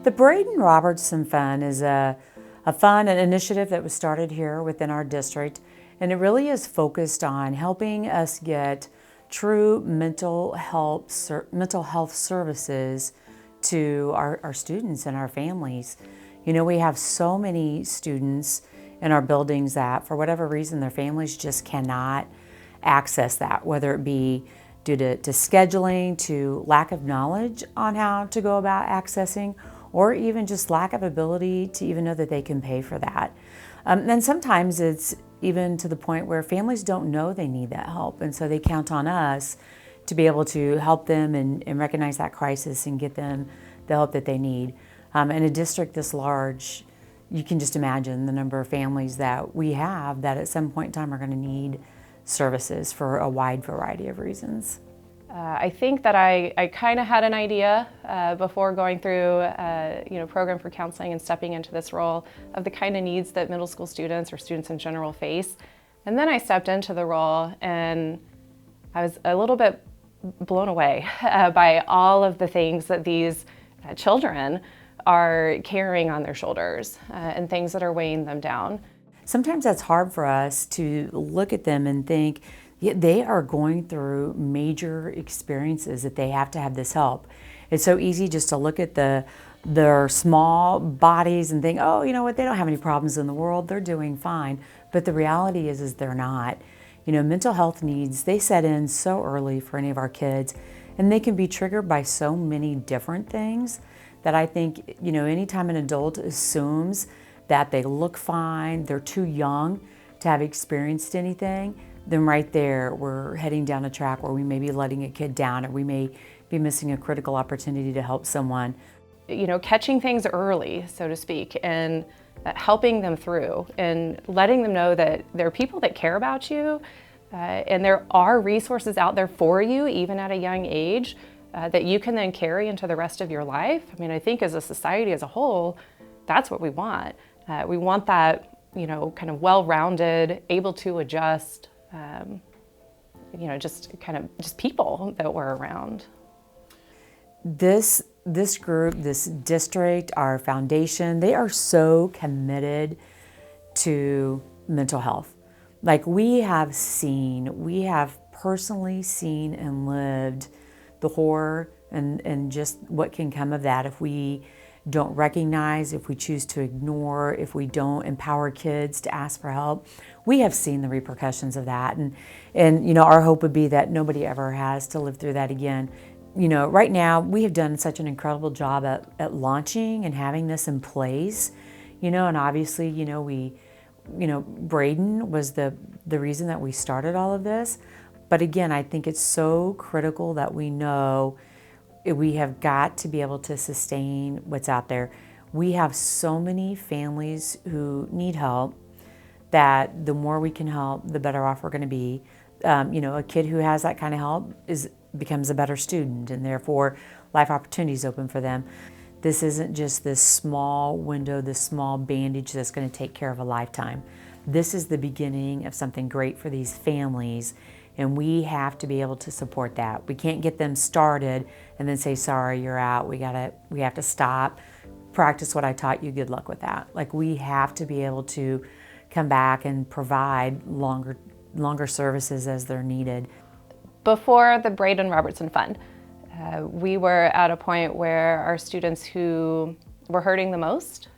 The Braden Robertson Fund is a fund, an initiative that was started here within our district, and it really is focused on helping us get true mental health services to our students and our families. You know, we have so many students in our buildings that for whatever reason their families just cannot access that, whether it be due to scheduling, to lack of knowledge on how to go about accessing, or even just lack of ability to even know that they can pay for that. And sometimes it's even to the point where families don't know they need that help, and so they count on us to be able to help them and recognize that crisis and get them the help that they need. In a district this large, you can just imagine the number of families that we have that at some point in time are going to need services for a wide variety of reasons. I think that I kind of had an idea before going through program for counseling and stepping into this role of the kind of needs that middle school students or students in general face. And then I stepped into the role and I was a little bit blown away by all of the things that these children are carrying on their shoulders and things that are weighing them down. Sometimes that's hard for us to look at them and think, yeah, they are going through major experiences that they have to have this help. It's so easy just to look at their small bodies and think, oh, you know what, they don't have any problems in the world, they're doing fine. But the reality is they're not. You know, mental health needs, they set in so early for any of our kids, and they can be triggered by so many different things that I think, you know, anytime an adult assumes that they look fine, they're too young to have experienced anything, then right there we're heading down a track where we may be letting a kid down, or we may be missing a critical opportunity to help someone. You know, catching things early, so to speak, and helping them through and letting them know that there are people that care about you and there are resources out there for you, even at a young age, that you can then carry into the rest of your life. I mean, I think as a society as a whole, that's what we want. We want that, you know, kind of well-rounded, able to adjust, just people that we're around. This group, this district, our foundation, they are so committed to mental health. Like we have personally seen and lived the horror and just what can come of that if we don't recognize, if we choose to ignore, if we don't empower kids to ask for help. We have seen the repercussions of that, and you know, our hope would be that nobody ever has to live through that again. You know, right now we have done such an incredible job at launching and having this in place. You know, and obviously, you know, Braden was the reason that we started all of this. But again, I think it's so critical that we know we have got to be able to sustain what's out there. We have so many families who need help that the more we can help, the better off we're going to be. You know, a kid who has that kind of help becomes a better student, and therefore life opportunities open for them. This isn't just this small window, this small bandage that's going to take care of a lifetime. This is the beginning of something great for these families, and we have to be able to support that. We can't get them started and then say, sorry, you're out. We have to stop, practice what I taught you, good luck with that. Like, we have to be able to come back and provide longer services as they're needed. Before the Braden Robertson Fund, we were at a point where our students who were hurting the most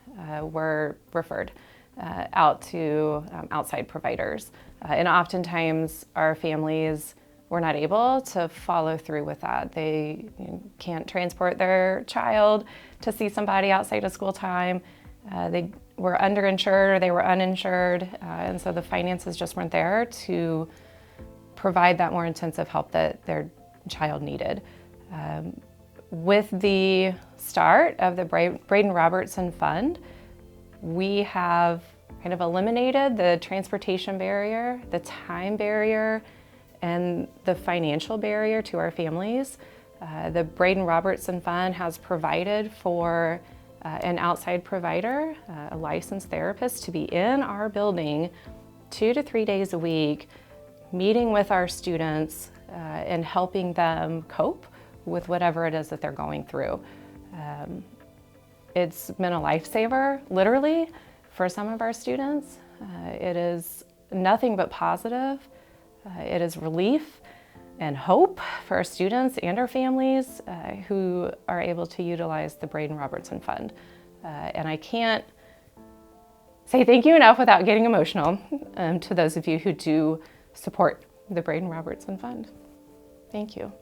were referred out to outside providers. And oftentimes our families were not able to follow through with that. They can't transport their child to see somebody outside of school time. They were underinsured or they were uninsured, and so the finances just weren't there to provide that more intensive help that their child needed. With the start of the Braden Robertson Fund, we have kind of eliminated the transportation barrier, the time barrier, and the financial barrier to our families. The Braden Robertson Fund has provided for an outside provider, a licensed therapist, to be in our building 2 to 3 days a week, meeting with our students and helping them cope with whatever it is that they're going through. It's been a lifesaver, literally, for some of our students. It is nothing but positive. It is relief and hope for our students and our families who are able to utilize the Braden Robertson Fund. And I can't say thank you enough without getting emotional to those of you who do support the Braden Robertson Fund. Thank you.